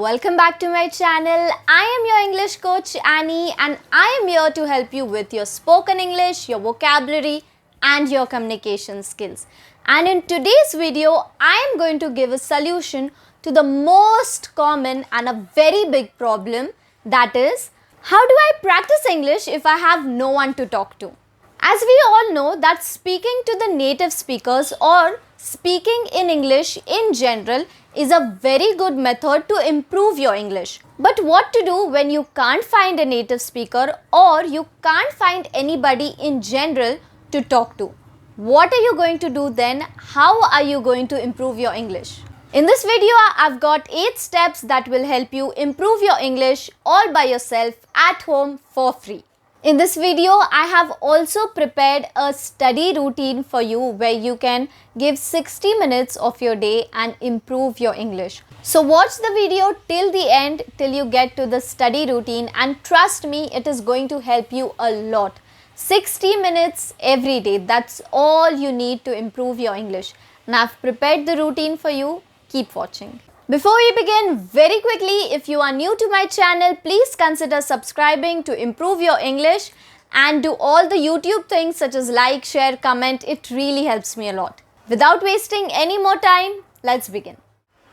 welcome back to my channel. I am your English coach Annie and I am here to help you with your spoken English, your vocabulary and your communication skills. And in today's video, I am going to give a solution to the most common and a very big problem, that is, how do I practice English if I have no one to talk to? As we all know that speaking to the native speakers or speaking in English in general is a very good method to improve your English. But what to do when you can't find a native speaker or you can't find anybody in general to talk to? What are you going to do then? How are you going to improve your English? In this video, I've got 8 steps that will help you improve your English all by yourself at home for free. In this video, I have also prepared a study routine for you where you can give 60 minutes of your day and improve your English. So watch the video till the end, till you get to the study routine, and trust me, it is going to help you a lot. 60 minutes every day, that's all you need to improve your English. And I've prepared the routine for you. Keep watching. Before we begin, very quickly, if you are new to my channel, please consider subscribing to improve your English and do all the YouTube things such as like, share, comment. It really helps me a lot. Without wasting any more time, let's begin.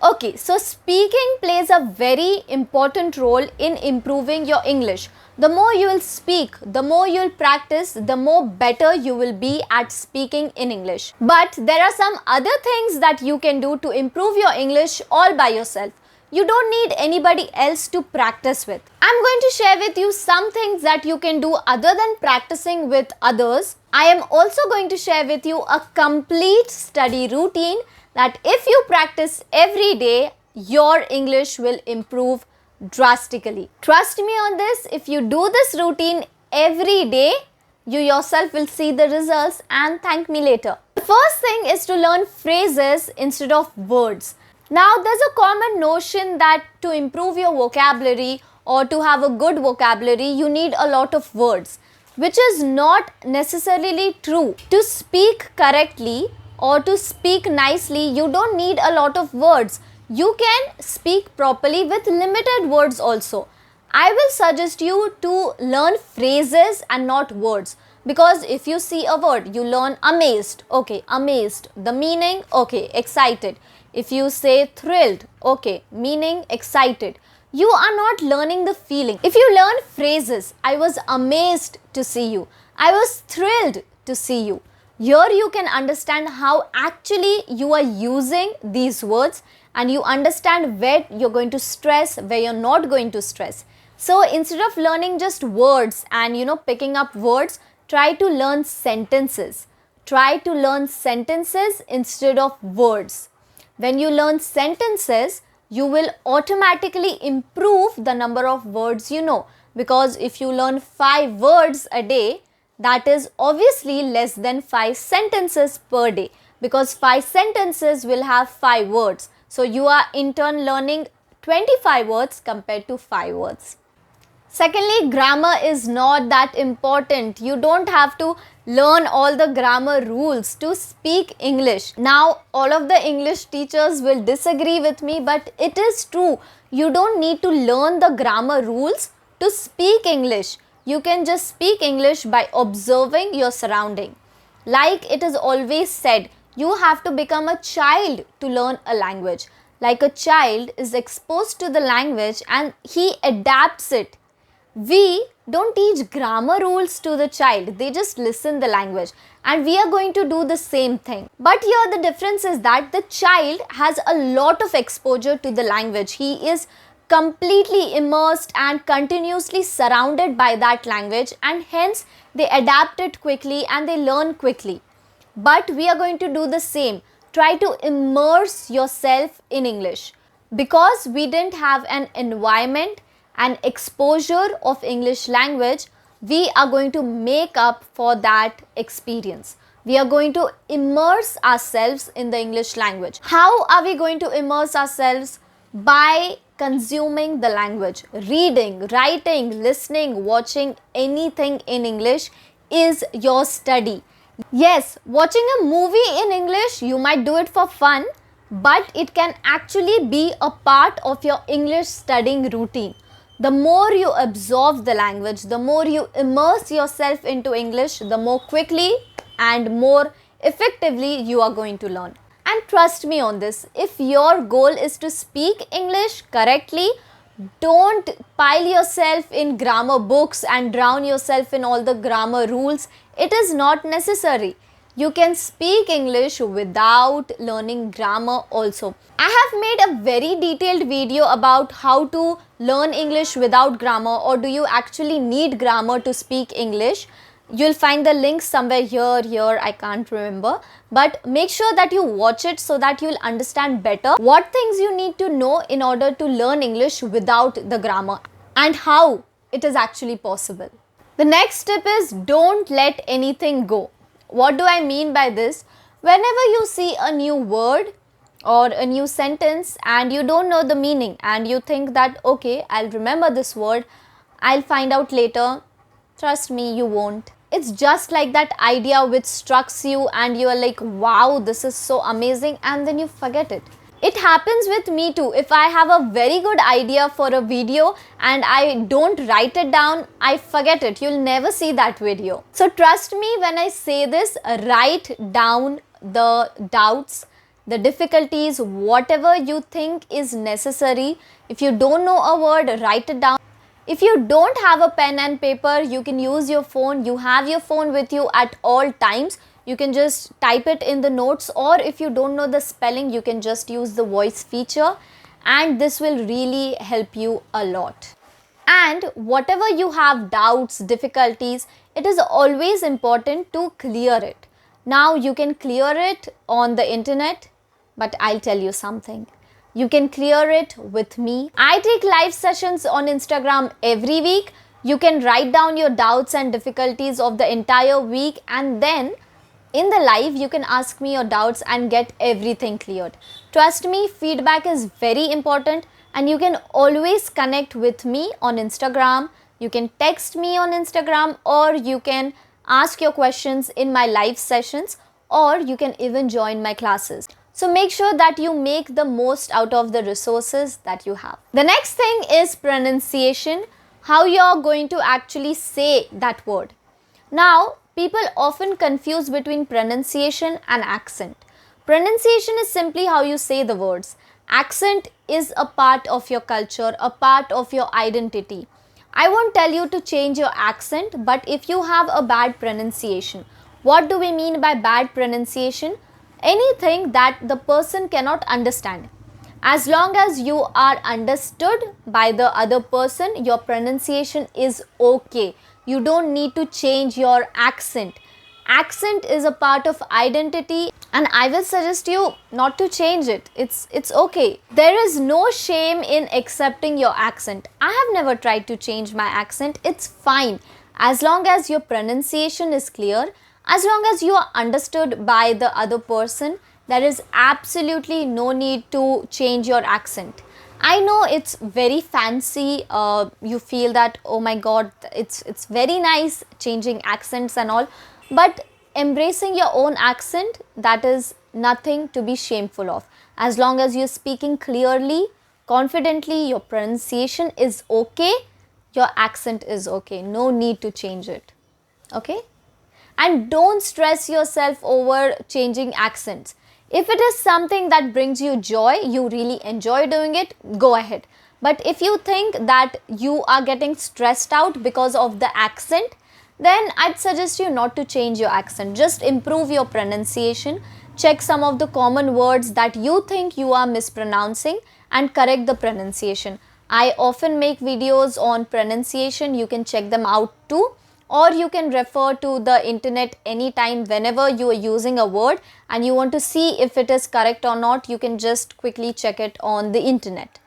Okay, so speaking plays a very important role in improving your English. The more you will speak, the more you will practice, the more better you will be at speaking in English. But there are some other things that you can do to improve your English all by yourself. You don't need anybody else to practice with. I'm going to share with you some things that you can do other than practicing with others. I am also going to share with you a complete study routine that if you practice every day, your English will improve drastically. Trust me on this, if you do this routine every day, you yourself will see the results and thank me later. The first thing is to learn phrases instead of words. Now, there's a common notion that to improve your vocabulary or to have a good vocabulary, you need a lot of words, which is not necessarily true. To speak correctly or to speak nicely, you don't need a lot of words. You can speak properly with limited words also. I will suggest you to learn phrases and not words, because if you see a word, you learn amazed. Okay, amazed. The meaning, okay, excited. If you say thrilled, okay, meaning excited. You are not learning the feeling. If you learn phrases, I was amazed to see you. I was thrilled to see you. Here you can understand how actually you are using these words and you understand where you're going to stress, where you're not going to stress. So instead of learning just words and picking up words, try to learn sentences. Try to learn sentences instead of words. When you learn sentences, you will automatically improve the number of words you know. Because if you learn 5 words a day, that is obviously less than 5 sentences per day, because 5 sentences will have 5 words. So you are in turn learning 25 words compared to 5 words. Secondly, grammar is not that important. You don't have to learn all the grammar rules to speak English. Now, all of the English teachers will disagree with me, but it is true. You don't need to learn the grammar rules to speak English. You can just speak English by observing your surrounding. Like it is always said, you have to become a child to learn a language. Like a child is exposed to the language and he adapts it. We don't teach grammar rules to the child. They just listen the language. And we are going to do the same thing. But here the difference is that the child has a lot of exposure to the language. He is completely immersed and continuously surrounded by that language, and hence they adapt it quickly and they learn quickly. But we are going to do the same. Try to immerse yourself in English. Because we didn't have an environment and exposure of English language, we are going to make up for that experience. We are going to immerse ourselves in the English language. How are we going to immerse ourselves? By consuming the language. Reading, writing, listening, watching anything in English is your study. Yes, watching a movie in English, you might do it for fun, but it can actually be a part of your English studying routine. The more you absorb the language, the more you immerse yourself into English, the more quickly and more effectively you are going to learn. And trust me on this, if your goal is to speak English correctly, don't pile yourself in grammar books and drown yourself in all the grammar rules. It is not necessary. You can speak English without learning grammar also. I have made a very detailed video about how to learn English without grammar, or do you actually need grammar to speak English. You'll find the link somewhere here, I can't remember. But make sure that you watch it so that you'll understand better what things you need to know in order to learn English without the grammar and how it is actually possible. The next tip is don't let anything go. What do I mean by this? Whenever you see a new word or a new sentence and you don't know the meaning and you think that okay, I'll remember this word, I'll find out later. Trust me, you won't. It's just like that idea which strikes you and you are like, wow, this is so amazing, and then you forget it. It happens with me too. If I have a very good idea for a video and I don't write it down, I forget it. You'll never see that video. So trust me when I say this, write down the doubts, the difficulties, whatever you think is necessary. If you don't know a word, write it down. If you don't have a pen and paper, you can use your phone. You have your phone with you at all times. You can just type it in the notes, or if you don't know the spelling, you can just use the voice feature, and this will really help you a lot. And whatever you have doubts, difficulties, it is always important to clear it. Now you can clear it on the internet, but I'll tell you something. You can clear it with me. I take live sessions on Instagram every week. You can write down your doubts and difficulties of the entire week, and then in the live you can ask me your doubts and get everything cleared. Trust me, feedback is very important, and you can always connect with me on Instagram. You can text me on Instagram, or you can ask your questions in my live sessions, or you can even join my classes. So make sure that you make the most out of the resources that you have. The next thing is pronunciation, how you are going to actually say that word. Now, people often confuse between pronunciation and accent. Pronunciation is simply how you say the words. Accent is a part of your culture, a part of your identity. I won't tell you to change your accent, but if you have a bad pronunciation, what do we mean by bad pronunciation? Anything that the person cannot understand. As long as you are understood by the other person, your pronunciation is okay. You don't need to change your accent. Accent is a part of identity, and I will suggest you not to change it. It's okay. There is no shame in accepting your accent. I have never tried to change my accent. It's fine. As long as your pronunciation is clear, as long as you are understood by the other person, there is absolutely no need to change your accent. I know it's very fancy, you feel that, oh my god, it's very nice changing accents and all, but embracing your own accent, that is nothing to be shameful of. As long as you're speaking clearly, confidently, your pronunciation is okay, your accent is okay, no need to change it, okay? And don't stress yourself over changing accents. If it is something that brings you joy, you really enjoy doing it, go ahead. But if you think that you are getting stressed out because of the accent, then I'd suggest you not to change your accent. Just improve your pronunciation, check some of the common words that you think you are mispronouncing and correct the pronunciation. I often make videos on pronunciation, you can check them out too. Or you can refer to the internet anytime whenever you are using a word and you want to see if it is correct or not, you can just quickly check it on the internet.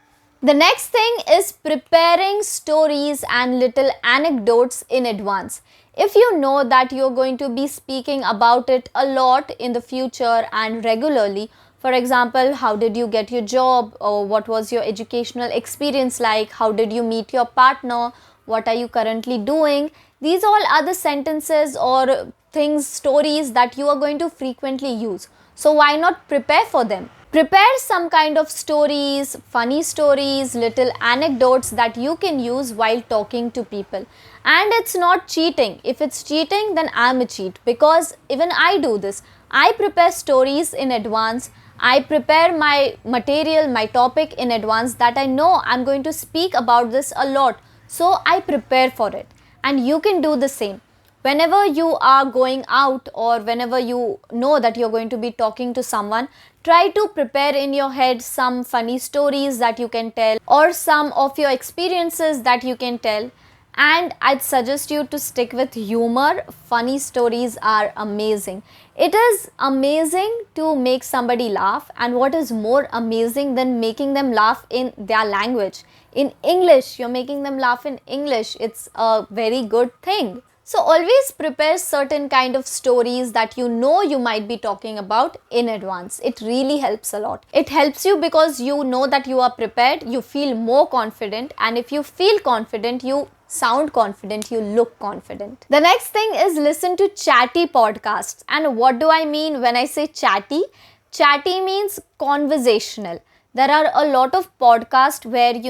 The next thing is preparing stories and little anecdotes in advance. If you know that you are going to be speaking about it a lot in the future and regularly, for example, how did you get your job, or what was your educational experience like, how did you meet your partner, what are you currently doing? These all are the sentences or things, stories that you are going to frequently use. So why not prepare for them? Prepare some kind of stories, funny stories, little anecdotes that you can use while talking to people. And it's not cheating. If it's cheating, then I'm a cheat, because even I do this. I prepare stories in advance. I prepare my material, my topic in advance, that I know I'm going to speak about this a lot. So I prepare for it. And you can do the same. Whenever you are going out, or whenever you know that you're going to be talking to someone, try to prepare in your head some funny stories that you can tell, or some of your experiences that you can tell. And I'd suggest you to stick with humor. Funny stories are amazing. It is amazing to make somebody laugh, and what is more amazing than making them laugh in their language? In English, you're making them laugh in English. It's a very good thing. So always prepare certain kind of stories that you know you might be talking about in advance. It really helps a lot. It helps you because you know that you are prepared, you feel more confident, and if you feel confident, you sound confident, you look confident. The next thing is listen to chatty podcasts. And what do I mean when I say chatty? Chatty means conversational. There are a lot of podcasts where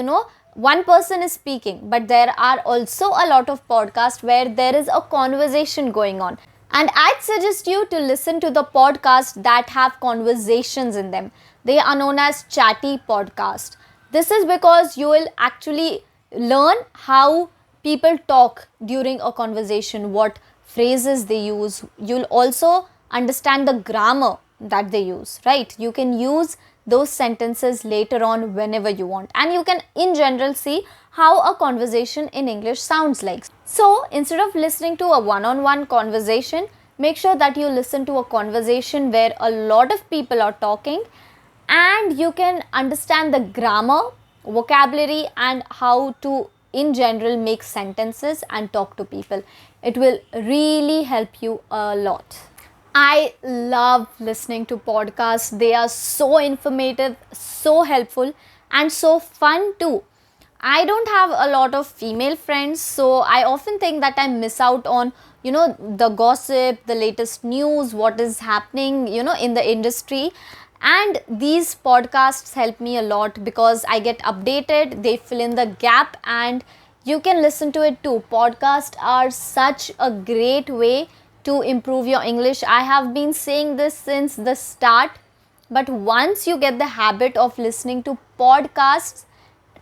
one person is speaking, but there are also a lot of podcasts where there is a conversation going on. And I'd suggest you to listen to the podcasts that have conversations in them. They are known as chatty podcasts. This is because you will actually learn how people talk during a conversation, what phrases they use. You'll also understand the grammar that they use, right? You can use those sentences later on whenever you want, and you can in general see how a conversation in English sounds like. So instead of listening to a one-on-one conversation, make sure that you listen to a conversation where a lot of people are talking, and you can understand the grammar, vocabulary, and how to in general make sentences and talk to people. It will really help you a lot. I love listening to podcasts. They are so informative, so helpful, and so fun too. I don't have a lot of female friends, so I often think that I miss out on, the gossip, the latest news, what is happening, in the industry. And these podcasts help me a lot because I get updated, they fill in the gap, and you can listen to it too. Podcasts are such a great way to improve your English. I have been saying this since the start, but once you get the habit of listening to podcasts,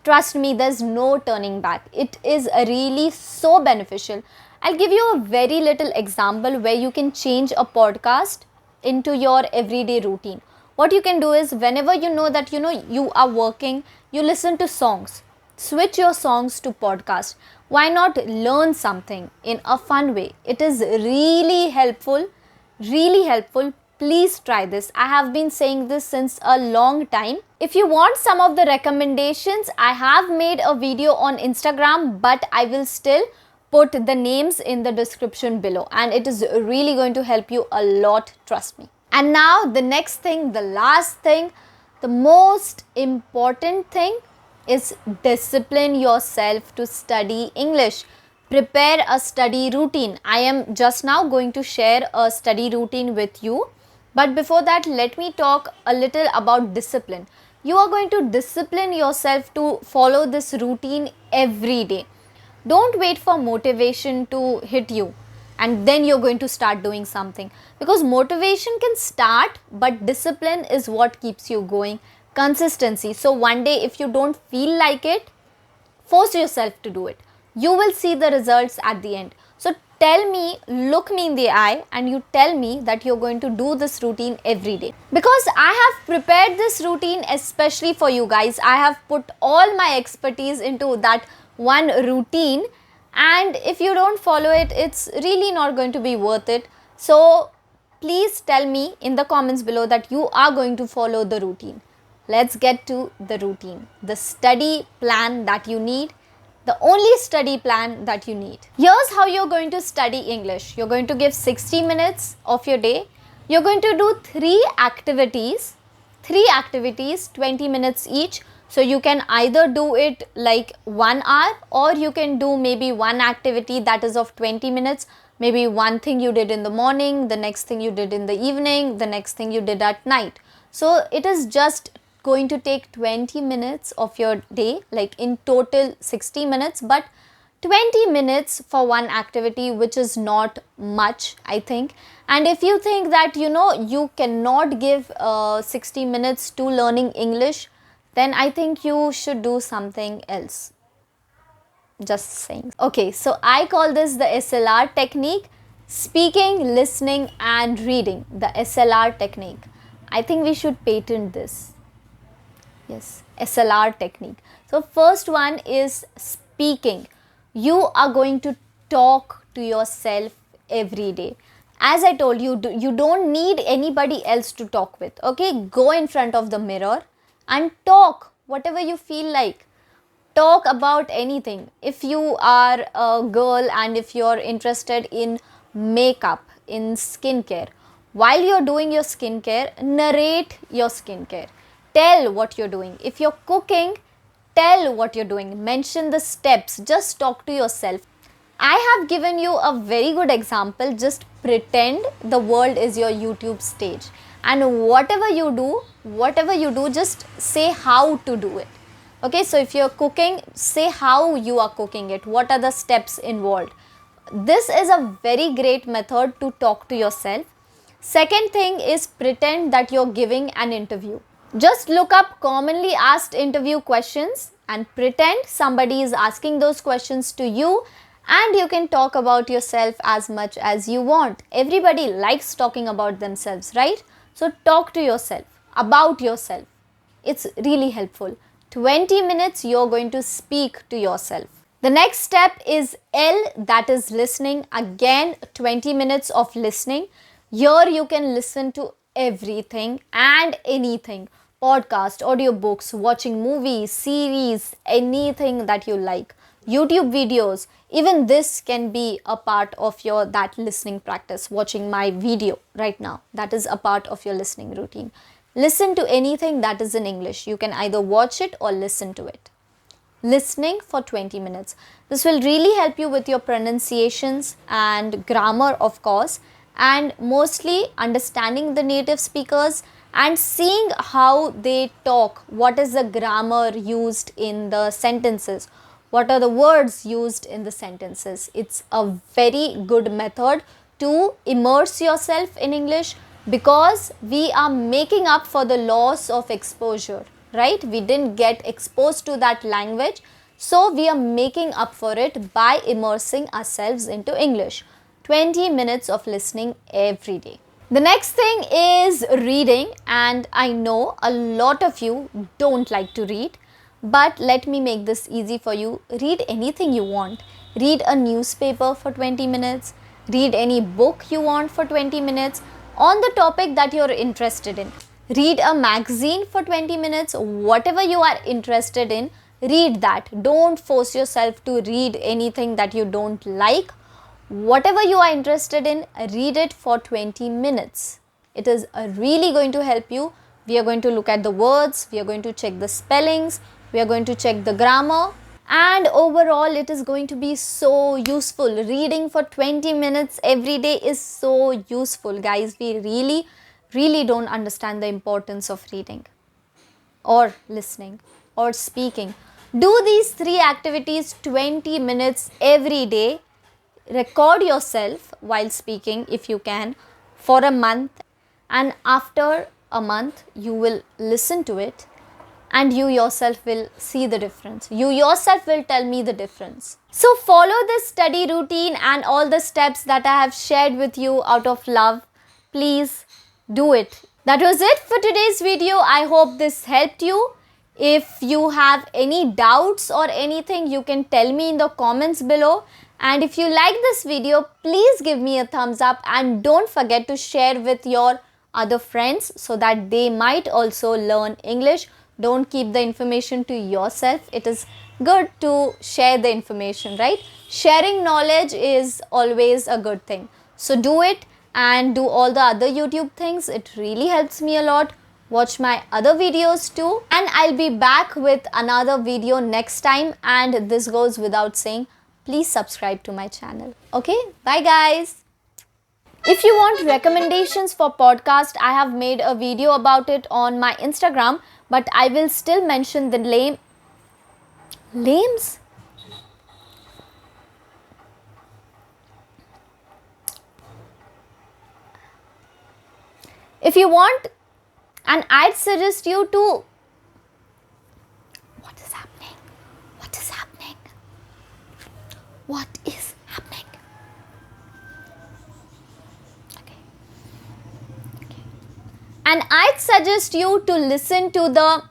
trust me, there's no turning back. It is really so beneficial. I'll give you a very little example where you can change a podcast into your everyday routine. What you can do is, whenever you know that you are working, you listen to songs. Switch your songs to podcast. Why not learn something in a fun way? It is really helpful, really helpful. Please try this. I have been saying this since a long time. If you want some of the recommendations, I have made a video on Instagram, but I will still put the names in the description below, and it is really going to help you a lot, trust me. And now the next thing, the last thing, the most important thing is discipline yourself to study English. Prepare a study routine. I am just now going to share a study routine with you. But before that, let me talk a little about discipline. You are going to discipline yourself to follow this routine every day. Don't wait for motivation to hit you and then you're going to start doing something, because motivation can start, but discipline is what keeps you going. Consistency. So one day if you don't feel like it, force yourself to do it. You will see the results at the end. So tell me, look me in the eye and you tell me that you're going to do this routine every day. Because I have prepared this routine especially for you guys. I have put all my expertise into that one routine, and if you don't follow it, it's really not going to be worth it. So please tell me in the comments below that you are going to follow the routine. Let's get to the routine, the study plan that you need, the only study plan that you need. Here's how you're going to study English. You're going to give 60 minutes of your day. You're going to do three activities, 20 minutes each. So you can either do it like 1 hour, or you can do maybe one activity that is of 20 minutes. Maybe one thing you did in the morning, the next thing you did in the evening, the next thing you did at night. So it is just going to take 20 minutes of your day, like in total 60 minutes, but 20 minutes for one activity, which is not much, I think. And if you think that you cannot give 60 minutes to learning English, then I think you should do something else. Just saying. Okay, so I call this the SLR technique: speaking, listening and reading. The SLR technique. I think we should patent this. Yes, SLR technique. So first one is speaking. You are going to talk to yourself every day. As I told you, you don't need anybody else to talk with. Okay, go in front of the mirror and talk whatever you feel like. Talk about anything. If you are a girl and if you're interested in makeup, in skincare, while you're doing your skincare, narrate your skincare. Tell what you're doing. If you're cooking, tell what you're doing. Mention the steps. Just talk to yourself. I have given you a very good example. Just pretend the world is your YouTube stage. And whatever you do, just say how to do it. Okay, so if you're cooking, say how you are cooking it. What are the steps involved? This is a very great method to talk to yourself. Second thing is pretend that you're giving an interview. Just look up commonly asked interview questions and pretend somebody is asking those questions to you, and you can talk about yourself as much as you want. Everybody likes talking about themselves, right? So talk to yourself, about yourself. It's really helpful. 20 minutes you're going to speak to yourself. The next step is L, that is listening. Again, 20 minutes of listening. Here you can listen to everything and anything. Podcast, audiobooks, watching movies, series, anything that you like. YouTube videos. Even this can be a part of your that listening practice. Watching my video right now, that is a part of your listening routine. Listen to anything that is in English. You can either watch it or listen to it. Listening for 20 minutes. This will really help you with your pronunciations and grammar, of course, and mostly understanding the native speakers and seeing how they talk. What is the grammar used in the sentences? What are the words used in the sentences? It's a very good method to immerse yourself in English, because we are making up for the loss of exposure, right? We didn't get exposed to that language, so we are making up for it by immersing ourselves into English. 20 minutes of listening every day. The next thing is reading, and I know a lot of you don't like to read, but let me make this easy for you. Read anything you want. Read a newspaper for 20 minutes. Read any book you want for 20 minutes on the topic that you're interested in. Read a magazine for 20 minutes. Whatever you are interested in, read that. Don't force yourself to read anything that you don't like. Whatever you are interested in, read it for 20 minutes. It is really going to help you. We are going to look at the words, we are going to check the spellings, we are going to check the grammar, and overall it is going to be so useful. Reading for 20 minutes every day is so useful, guys. We really don't understand the importance of reading or listening or speaking. Do these three activities 20 minutes every day. Record yourself while speaking if you can for a month, and after a month you will listen to it and you yourself will see the difference. You yourself will tell me the difference. So follow this study routine and all the steps that I have shared with you out of love. Please do it. That was it for today's video. I hope this helped you. If you have any doubts or anything, you can tell me in the comments below. And if you like this video, please give me a thumbs up and don't forget to share with your other friends so that they might also learn English. Don't keep the information to yourself. It is good to share the information, right? Sharing knowledge is always a good thing. So do it and do all the other YouTube things. It really helps me a lot. Watch my other videos too. And I'll be back with another video next time. And this goes without saying, please subscribe to my channel. Okay, bye guys. If you want recommendations for podcast, I have made a video about it on my Instagram, but I will still mention the lames. If you want, and I'd suggest you to. What is happening? What is happening? What is happening? Okay. And I'd suggest you to listen to the